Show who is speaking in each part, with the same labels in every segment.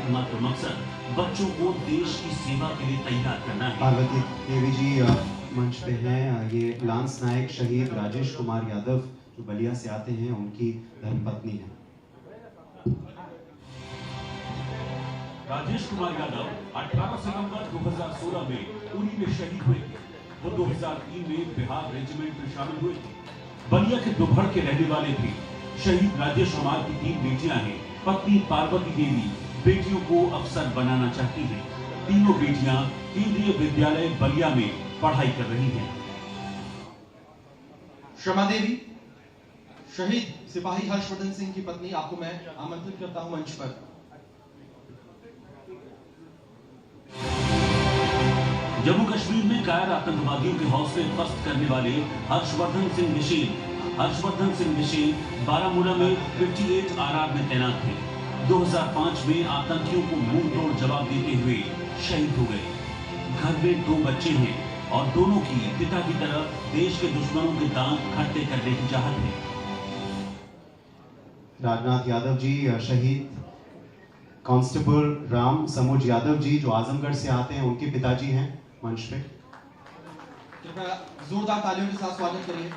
Speaker 1: एकमात्र मकसद बच्चों को देश की सेवा के लिए तैयार करना है।
Speaker 2: पार्वती देवी जी मंच पे हैं। ये लांस नायक शहीद राजेश कुमार यादव जो बलिया से आते हैं, उनकी धर्मपत्नी है।
Speaker 1: राजेश कुमार यादव 18 सितंबर 2016 में उरी में शहीद हुए थे। वो 2003 में बिहार रेजिमेंट में शामिल हुए थे। बलिया के दोभर के रहने वाले थे। शहीद राजेश कुमार की 3 बेटियां हैं। पत्नी पार्वती देवी बेटियों को अफसर बनाना चाहती हैं। तीनों बेटियां केंद्रीय विद्यालय बलिया में पढ़ाई कर रही हैं।
Speaker 3: शमा देवी, शहीद सिपाही हर्षवर्धन सिंह की पत्नी, आपको मैं आमंत्रित करता हूं मंच पर।
Speaker 1: जम्मू कश्मीर में कायर आतंकवादियों के हौसले पस्त करने वाले हर्षवर्धन सिंह मिशेल बारामूला में 58 RR में तैनात थे। 2005 में आतंकियों को मुंह तोड़ जवाब देते हुए शहीद हो गए। घर में 2 बच्चे हैं और दोनों की पिता की तरह देश के दुश्मनों के दांत खट्टे करने की चाहत है।
Speaker 2: राजनाथ यादव जी, शहीद कांस्टेबल राम समुज यादव जी जो आजमगढ़ से आते हैं, उनके पिताजी हैं मंच पे।
Speaker 3: कृपया जोरदार तालियों के साथ स्वागत करिए।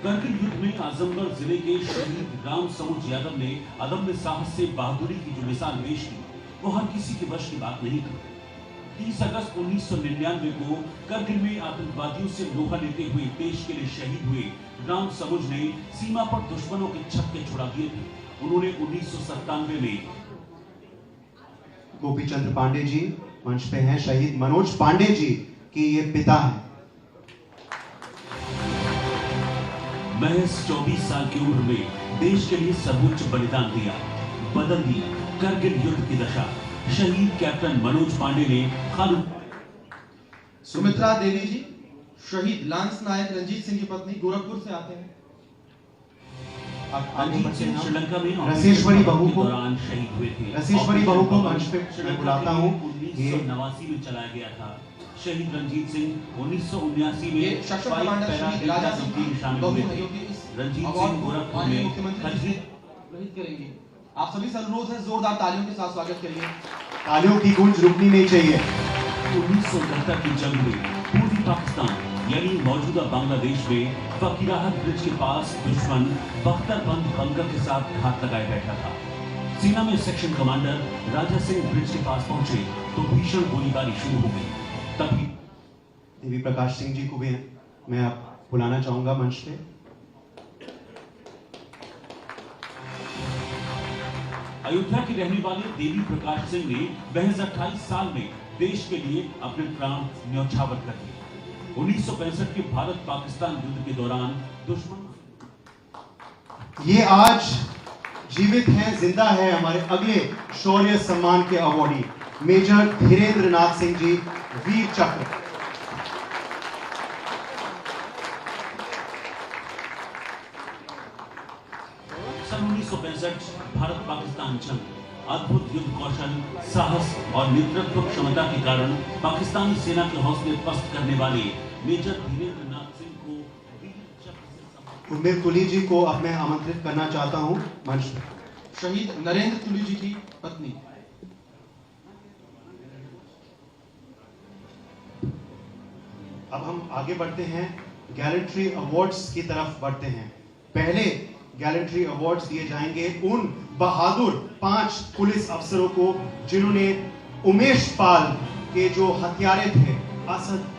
Speaker 1: करगिल युद्ध में आजमगढ़ जिले के शहीद राम समुज यादव ने अदम्य साहस से बहादुरी की जो मिसाल पेश की, वो हर किसी के वश की बात नहीं थी। 30 अगस्त 1999 को करगिल में आतंकवादियों से लोहा लेते हुए देश के लिए शहीद हुए राम समुज ने सीमा पर दुश्मनों के छक्के छुड़ा दिए थे। उन्होंने 1997 में
Speaker 2: गोपी चंद्र पांडे जी मंच पे हैं। शहीद मनोज पांडे जी की ये पिता हैं।
Speaker 1: महज 24 साल की उम्र में देश के लिए सर्वोच्च बलिदान दिया, बदल दी करगिल युद्ध की दशा। शहीद कैप्टन मनोज पांडे ने खान।
Speaker 3: सुमित्रा देवी जी, शहीद लांस नायक रंजीत सिंह की पत्नी, गोरखपुर से आते हैं।
Speaker 1: रंजीत सिंह श्रीलंका में
Speaker 2: रसेश्वरी बहू को
Speaker 1: दौरान शहीद हुए थे।
Speaker 2: रसेश्वरी बहू को मंच पे मैं बुलाता हूँ।
Speaker 1: 1989 में चलाया गया था। शहीद रंजीत सिंह 1979 में
Speaker 3: ये सशस्त्र कमांडर श्री राजा सिंह की
Speaker 1: शामिल
Speaker 3: बहू
Speaker 1: हुए
Speaker 3: है,
Speaker 1: थे।
Speaker 3: जो कि इस
Speaker 1: रंजीत
Speaker 3: अवार्ड
Speaker 1: सिंह
Speaker 3: को
Speaker 1: गोरखपुर
Speaker 3: माननीय
Speaker 1: में
Speaker 3: मुख्यमंत्री जी ग्रहित करेंगे। आप सभी से अनुरोध है, जोरदार तालियों के साथ स्वागत करिए।
Speaker 2: तालियों की गूंज रुकनी नहीं चाहिए।
Speaker 1: 1971 की जंग में पूर्वी पाकिस्तान यानी मौजूदा बांग्लादेश में फकीराहत ब्रिज के पास दुश्मन बख्तरबंद बंकर के साथ घात लगाए बैठा था। सेना में section commander Raja Singh bridge के पास पहुंचे तो भीषण गोलीबारी शुरू हो गई। तभी
Speaker 2: देवी प्रकाश सिंह जी को भी मैं आप बुलाना चाहूंगा मंच पे।
Speaker 1: अयोध्या के रहने वाले देवी प्रकाश सिंह ने महज 28 साल में देश के लिए अपने प्राण न्यौछावर कर दिए। 1965 के भारत पाकिस्तान युद्ध के दौरान दुश्मन
Speaker 2: ये आज जीवित हैं, जिंदा है हमारे अगले शौर्य सम्मान के अवॉर्डी मेजर धीरेन्द्र नाथ सिंह जी, वीर चक्र।
Speaker 1: सन 1965 भारत पाकिस्तान जंग अद्भुत युद्ध कौशल, साहस और नेतृत्व क्षमता के कारण पाकिस्तानी सेना के हौसले पस्त करने वाले मेजर धीरेन्द्र नाथ सिंह को वीर चक्र से सम्मानित।
Speaker 2: उर्मिल तुली जी को अब मैं आमंत्रित करना चाहता हूं मंच पे।
Speaker 3: शहीद नरेंद्र तुली जी की पत्नी।
Speaker 2: अब हम आगे बढ़ते हैं, गैलेंट्री अवार्ड्स की तरफ बढ़ते हैं। पहले गैलेंट्री अवार्ड्स दिए जाएंगे उन बहादुर 5 पुलिस अफसरों को जिन्होंने उमेश पाल के जो हत्यारे थे, असद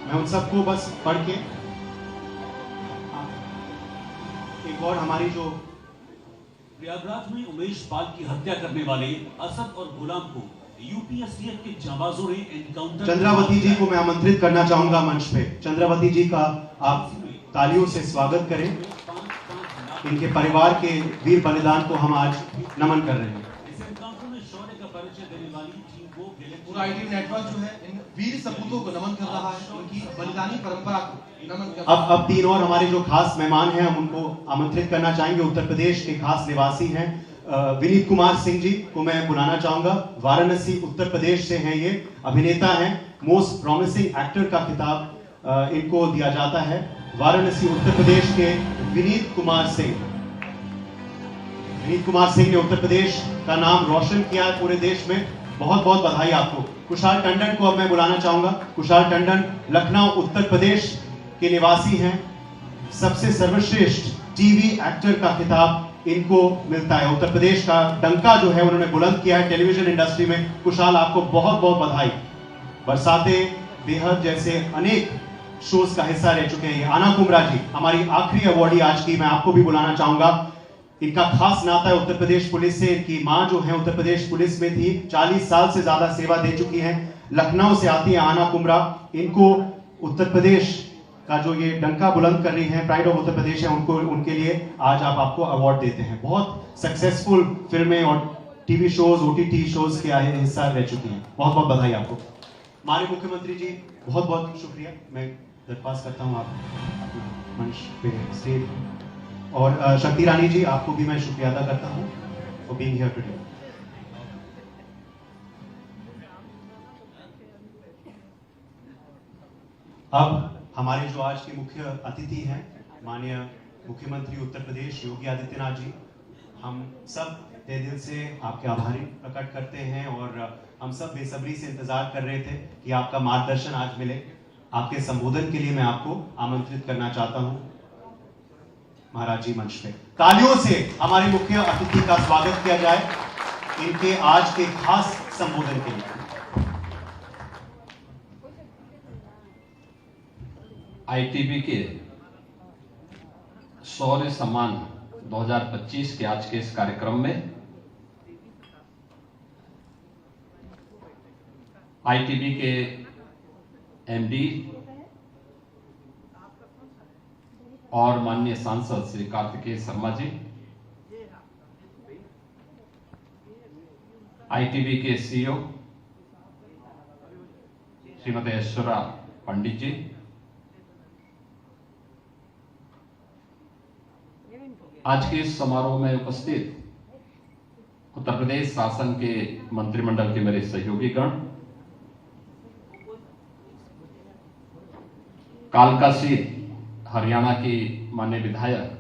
Speaker 2: मैं उन सबको बस पढ़ के एक और हमारी जो
Speaker 1: प्रयागराज में उमेश पाल की हत्या करने वाले असद और गुलाम को यूपीएससीएफ के जाबाजों ने एनकाउंटर।
Speaker 2: चंद्रावती जी को मैं आमंत्रित करना चाहूंगा मंच पे। चंद्रावती जी का आप तालियों से स्वागत करें। इनके परिवार के वीर बलिदान को हम आज नमन कर रहे हैं।
Speaker 1: इस एनकाउंटर में शौर्य का परिचय देने वाली टीम को
Speaker 3: पूरा आईटी नेटवर्क जो है इन वीर सपूतों को नमन कर रहा है, उनकी बलिदानी परंपरा को नमन कर रहा है।
Speaker 2: अब 3 और हमारे जो खास मेहमान हैं हम उनको आमंत्रित करना चाहेंगे। उत्तर प्रदेश के खास निवासी हैं विनीत कुमार सिंह जी को मैं बुलाना चाहूंगा। वाराणसी उत्तर प्रदेश से हैं, ये अभिनेता हैं। मोस्ट प्रॉमिसिंग एक्टर का खिताब इनको दिया जाता है वाराणसी उत्तर प्रदेश के विनीत कुमार सिंह। विनीत कुमार सिंह ने उत्तर प्रदेश का नाम रोशन किया है पूरे देश में। बहुत बहुत बधाई आपको। कुशाल टंडन को अब मैं बुलाना चाहूंगा। कुशाल टंडन लखनऊ उत्तर प्रदेश के निवासी हैं। सबसे सर्वश्रेष्ठ टीवी एक्टर का खिताब इनको मिलता है। उत्तर प्रदेश का डंका जो है उन्होंने बुलंद किया है टेलीविजन इंडस्ट्री में। कुशाल आपको बहुत बहुत बधाई। बरसाते बेहद जैसे अनेक शोज का हिस्सा रह चुके हैं। आना कुमरा जी हमारी आखिरी अवार्डी आज की, मैं आपको भी बुलाना चाहूंगा। इनका खास नाता है उत्तर प्रदेश पुलिस से। इनकी मां जो है उत्तर प्रदेश पुलिस में थी, 40 साल से ज्यादा सेवा दे चुकी हैं। लखनऊ से आती है आना कुमरा। इनको उत्तर प्रदेश का जो ये डंका बुलंद कर रही हैं, प्राइड ऑफ उत्तर प्रदेश है, उनको उनके लिए आज आपको अवार्ड देते हैं। बहुत सक्सेसफुल फिल्में और टीवी शोज, OTT शोज के हिस्सा रह चुकी हैं। बहुत बहुत बधाई आपको। माननीय मुख्यमंत्री जी बहुत बहुत शुक्रिया। मैं दरख्वास्त करता हूँ आप मंच पे स्टेज। और शक्ति रानी जी आपको भी मैं शुक्रिया अदा करता हूँ फॉर बीइंग हियर टुडे। अब हमारे जो आज के मुख्य अतिथि हैं माननीय मुख्यमंत्री उत्तर प्रदेश योगी आदित्यनाथ जी, हम सब तहे दिल से आपके आभारी प्रकट करते हैं और हम सब बेसब्री से इंतजार कर रहे थे कि आपका मार्गदर्शन आज मिले। आपके संबोधन के लिए मैं आपको आमंत्रित करना चाहता हूं महाराज जी मंच पे। तालियों से हमारे मुख्य अतिथि का स्वागत किया जाए इनके आज के खास संबोधन के लिए।
Speaker 4: ITB के शौर्य सम्मान 2025 के आज के इस कार्यक्रम में ITB के MD और माननीय सांसद श्री कार्तिकेय शर्मा जी, ITB के CEO श्रीमती ऐश्वर्या पंडित जी, आज के इस समारोह में उपस्थित उत्तर प्रदेश शासन के मंत्रिमंडल के मेरे सहयोगी गण, कालका सीट हरियाणा की माननीय विधायक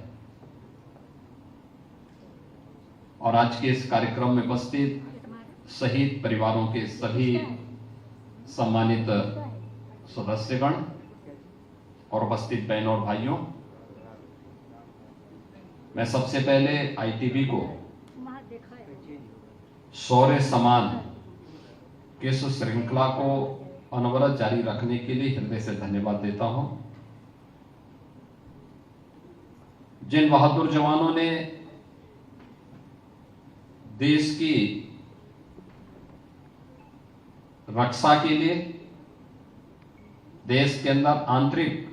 Speaker 4: और आज के इस कार्यक्रम में उपस्थित शहीद परिवारों के सभी सम्मानित सदस्यगण और उपस्थित बहनों और भाइयों, मैं सबसे पहले ITB को शौर्य सम्मान की इस श्रृंखला को अनवरत जारी रखने के लिए हृदय से धन्यवाद देता हूं। जिन बहादुर जवानों ने देश की रक्षा के लिए, देश के अंदर आंतरिक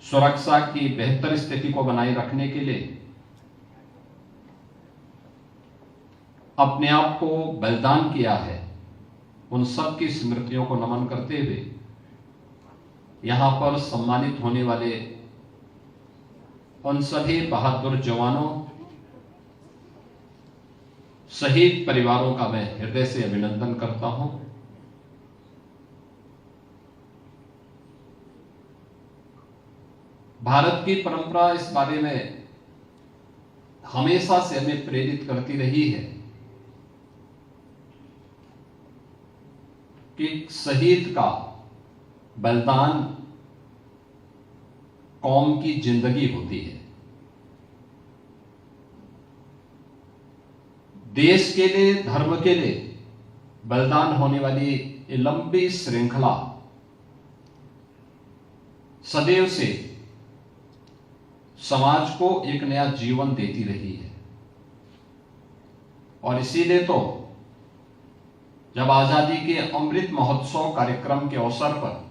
Speaker 4: सुरक्षा की बेहतर स्थिति को बनाए रखने के लिए अपने आप को बलिदान किया है, उन सब की स्मृतियों को नमन करते हुए यहां पर सम्मानित होने वाले उन सभी बहादुर जवानों, शहीद परिवारों का मैं हृदय से अभिनंदन करता हूं। भारत की परंपरा इस बारे में हमेशा से हमें प्रेरित करती रही है कि शहीद का बलिदान कौम की जिंदगी होती है। देश के लिए, धर्म के लिए बलिदान होने वाली ये लंबी श्रृंखला सदैव से समाज को एक नया जीवन देती रही है। और इसीलिए तो जब आजादी के अमृत महोत्सव कार्यक्रम के अवसर पर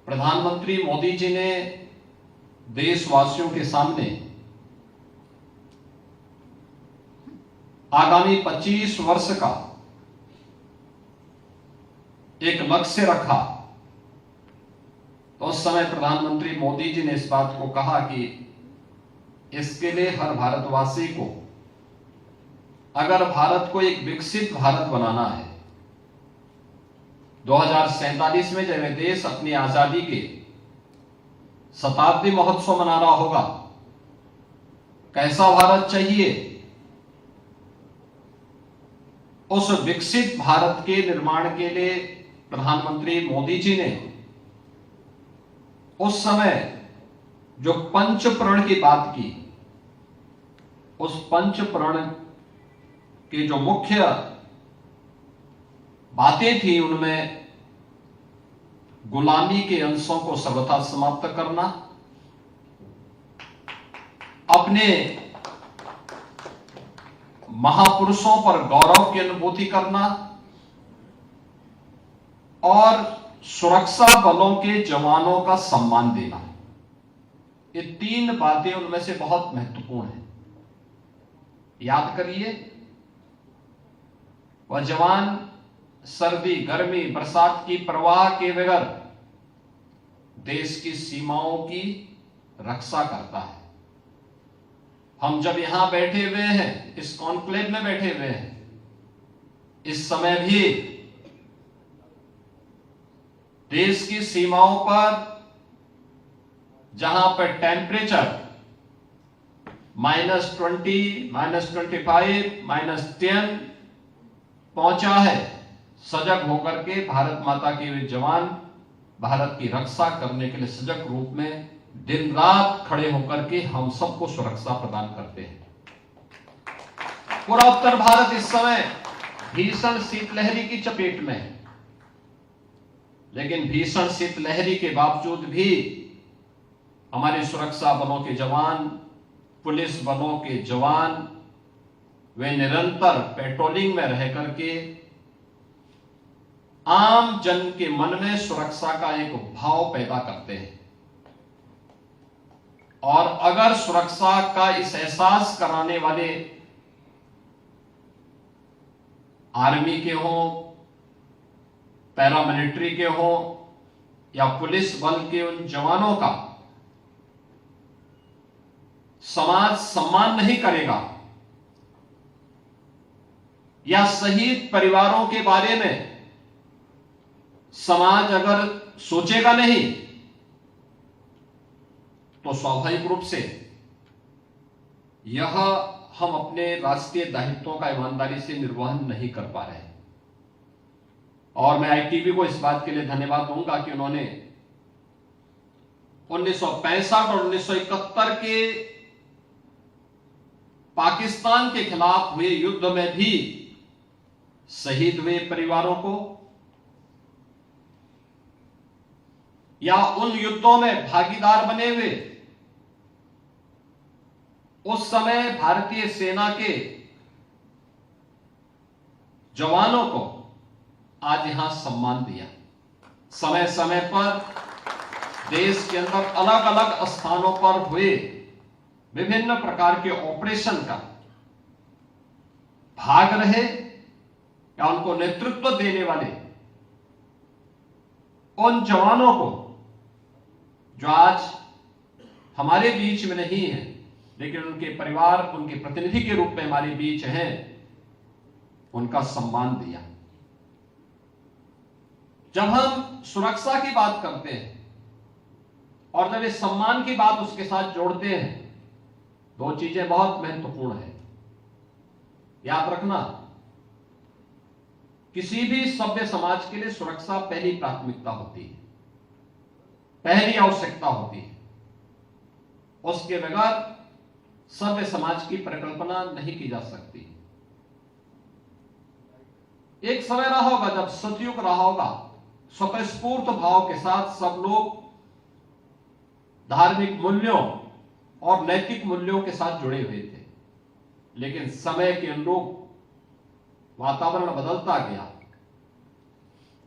Speaker 4: प्रधानमंत्री मोदी जी ने देशवासियों के सामने आगामी 25 वर्ष का एक लक्ष्य रखा, तो उस समय प्रधानमंत्री मोदी जी ने इस बात को कहा कि इसके लिए हर भारतवासी को, अगर भारत को एक विकसित भारत बनाना है, 2047 में जब यह देश अपनी आजादी के शताब्दी महोत्सव मना रहा होगा, कैसा भारत चाहिए? उस विकसित भारत के निर्माण के लिए प्रधानमंत्री मोदी जी ने उस समय जो पंचप्रण की बात की, उस पंचप्रण के जो मुख्य बातें थी, उनमें गुलामी के अंशों को सर्वथा समाप्त करना, अपने महापुरुषों पर गौरव की अनुभूति करना और सुरक्षा बलों के जवानों का सम्मान देना। ये तीन बातें उनमें से बहुत महत्वपूर्ण हैं। याद करिए, वह जवान सर्दी, गर्मी, बरसात की परवाह के बगैर देश की सीमाओं की रक्षा करता है। हम जब यहां बैठे हुए हैं, इस कॉन्क्लेव में बैठे हुए हैं, इस समय भी देश की सीमाओं पर जहां पर टेम्परेचर -20, -25, -10 पहुंचा है, सजग होकर के भारत माता के वे जवान भारत की रक्षा करने के लिए सजग रूप में दिन रात खड़े होकर के हम सबको सुरक्षा प्रदान करते हैं। पूरा उत्तर भारत इस समय भीषण शीतलहरी की चपेट में है, लेकिन भीषण शीतलहरी के बावजूद भी हमारे सुरक्षा बलों के जवान, पुलिस बलों के जवान, वे निरंतर पेट्रोलिंग में रह करके आम जन के मन में सुरक्षा का एक भाव पैदा करते हैं। और अगर सुरक्षा का इस एहसास कराने वाले आर्मी के हों, पैरामिलिट्री के हों या पुलिस बल के उन जवानों का समाज सम्मान नहीं करेगा या शहीद परिवारों के बारे में समाज अगर सोचेगा नहीं, तो स्वाभाविक रूप से यह हम अपने राष्ट्रीय दायित्वों का ईमानदारी से निर्वहन नहीं कर पा रहे। और मैं आईटीबी को इस बात के लिए धन्यवाद दूंगा कि उन्होंने 1965 और 1971 के पाकिस्तान के खिलाफ हुए युद्ध में भी शहीद हुए परिवारों को या उन युद्धों में भागीदार बने हुए उस समय भारतीय सेना के जवानों को आज यहां सम्मान दिया। समय समय पर देश के अंदर अलग अलग स्थानों पर हुए विभिन्न प्रकार के ऑपरेशन का भाग रहे या उनको नेतृत्व देने वाले उन जवानों को, जो आज हमारे बीच में नहीं है लेकिन उनके परिवार, उनके प्रतिनिधि के रूप में हमारे बीच हैं, उनका सम्मान दिया। जब हम सुरक्षा की बात करते हैं और जब इस सम्मान की बात उसके साथ जोड़ते हैं, दो चीजें बहुत महत्वपूर्ण है। याद रखना, किसी भी सभ्य समाज के लिए सुरक्षा पहली प्राथमिकता होती है, पहली आवश्यकता होती है। उसके बगैर सभ्य समाज की परिकल्पना नहीं की जा सकती। एक समय रहा होगा जब सतयुग रहा होगा, स्वतःस्फूर्त भाव के साथ सब लोग धार्मिक मूल्यों और नैतिक मूल्यों के साथ जुड़े हुए थे, लेकिन समय के अनुरूप वातावरण बदलता गया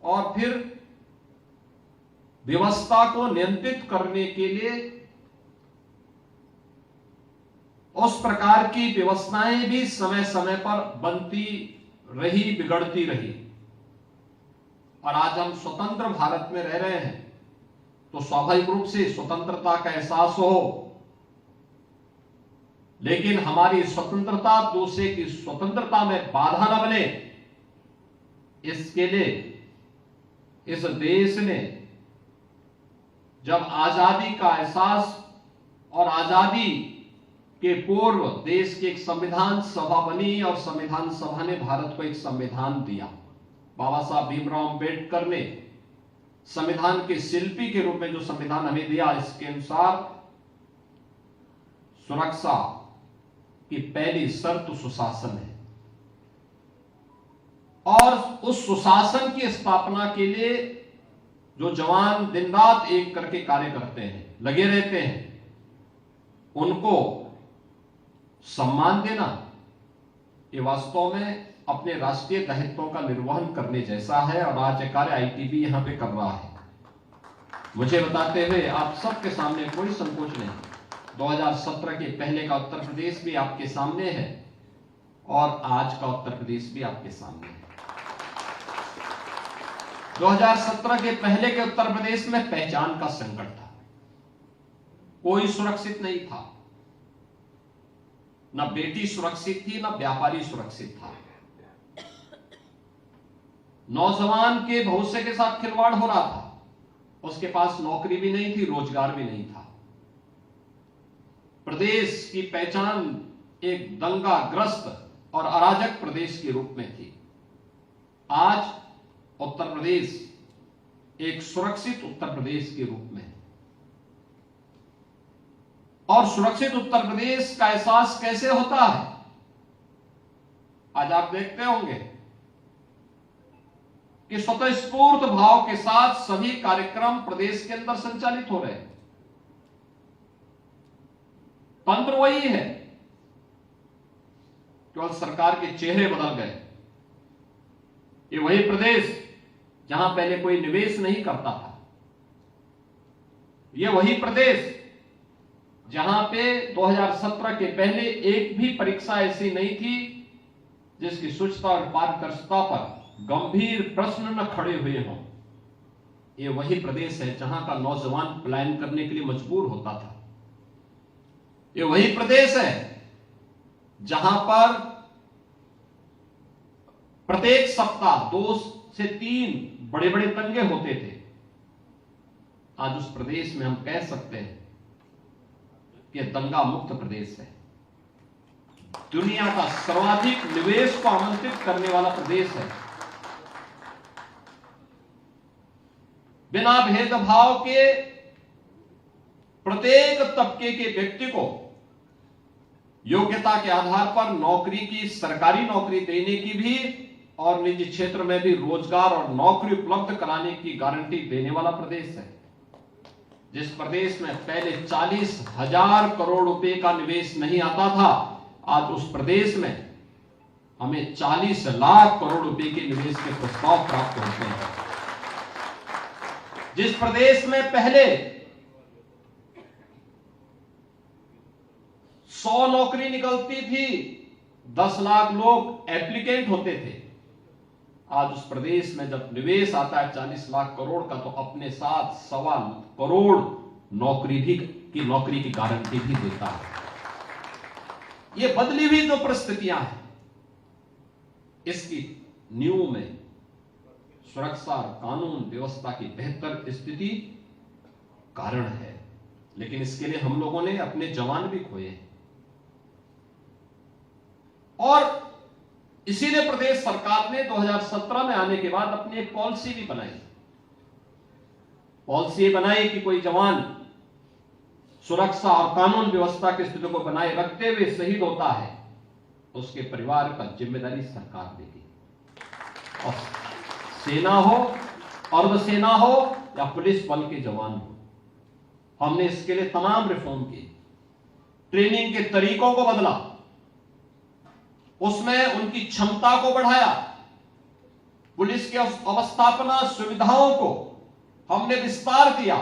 Speaker 4: और फिर व्यवस्था को नियंत्रित करने के लिए उस प्रकार की व्यवस्थाएं भी समय समय पर बनती रही, बिगड़ती रही। और आज हम स्वतंत्र भारत में रह रहे हैं तो स्वाभाविक रूप से स्वतंत्रता का एहसास हो, लेकिन हमारी स्वतंत्रता दूसरे की स्वतंत्रता में बाधा न बने, इसके लिए इस देश ने जब आजादी का एहसास और आजादी के पूर्व देश की एक संविधान सभा बनी और संविधान सभा ने भारत को एक संविधान दिया। बाबा साहब भीमराव अंबेडकर ने संविधान के शिल्पी के रूप में जो संविधान हमें दिया, इसके अनुसार सुरक्षा की पहली शर्त सुशासन है और उस सुशासन की स्थापना के लिए जो जवान दिन रात एक करके कार्य करते हैं, लगे रहते हैं, उनको सम्मान देना ये वास्तव में अपने राष्ट्रीय दायित्वों का निर्वहन करने जैसा है और आज एक कार्य आईटीबी यहां पे कर रहा है। मुझे बताते हुए आप सबके सामने कोई संकोच नहीं, 2017 के पहले का उत्तर प्रदेश भी आपके सामने है और आज का उत्तर प्रदेश भी आपके सामने है। 2017 के पहले के उत्तर प्रदेश में पहचान का संकट था, कोई सुरक्षित नहीं था, ना बेटी सुरक्षित थी, ना व्यापारी सुरक्षित था। नौजवान के भविष्य के साथ खिलवाड़ हो रहा था, उसके पास नौकरी भी नहीं थी, रोजगार भी नहीं था। प्रदेश की पहचान एक दंगाग्रस्त और अराजक प्रदेश के रूप में थी। आज उत्तर प्रदेश एक सुरक्षित उत्तर प्रदेश के रूप में है और सुरक्षित उत्तर प्रदेश का एहसास कैसे होता है? आज आप देखते होंगे कि स्वतःस्फूर्त भाव के साथ सभी कार्यक्रम प्रदेश के अंदर संचालित हो रहे हैं। तंत्र वही है, केवल सरकार के चेहरे बदल गए। ये वही प्रदेश जहां पहले कोई निवेश नहीं करता था, ये वही प्रदेश जहां पे 2017 के पहले एक भी परीक्षा ऐसी नहीं थी जिसकी शुचिता और पारदर्शिता पर गंभीर प्रश्न न खड़े हुए हों। ये वही प्रदेश है जहां का नौजवान पलायन करने के लिए मजबूर होता था। ये वही प्रदेश है जहां पर प्रत्येक सप्ताह 2 से 3 बड़े बड़े दंगे होते थे। आज उस प्रदेश में हम कह सकते हैं कि दंगा मुक्त प्रदेश है, दुनिया का सर्वाधिक निवेश को आमंत्रित करने वाला प्रदेश है। बिना भेदभाव के प्रत्येक तबके के व्यक्ति को योग्यता के आधार पर नौकरी की, सरकारी नौकरी देने की भी और निजी क्षेत्र में भी रोजगार और नौकरी उपलब्ध कराने की गारंटी देने वाला प्रदेश है। जिस प्रदेश में पहले 40,000 करोड़ रुपए का निवेश नहीं आता था, आज उस प्रदेश में हमें 40 लाख करोड़ रुपए के निवेश के प्रस्ताव प्राप्त होते हैं। जिस प्रदेश में पहले 100 नौकरी निकलती थी, 10 लाख लोग एप्लीकेंट होते थे, आज उस प्रदेश में जब निवेश आता है 40 लाख करोड़ का, तो अपने साथ 1.25 करोड़ नौकरी की गारंटी भी देता है। ये बदली हुई जो परिस्थितियां हैं, इसकी नींव में सुरक्षा और कानून व्यवस्था की बेहतर स्थिति कारण है, लेकिन इसके लिए हम लोगों ने अपने जवान भी खोए हैं और इसीलिए प्रदेश सरकार ने 2017 में आने के बाद अपनी एक पॉलिसी भी बनाई। पॉलिसी बनाई कि कोई जवान सुरक्षा और कानून व्यवस्था की स्थिति को बनाए रखते हुए शहीद होता है, उसके परिवार का जिम्मेदारी सरकार देगी। और सेना हो, अर्धसेना हो या पुलिस बल के जवान हो, हमने इसके लिए तमाम रिफॉर्म किए। ट्रेनिंग के तरीकों को बदला, उसमें उनकी क्षमता को बढ़ाया, पुलिस के अवस्थापना सुविधाओं को हमने विस्तार किया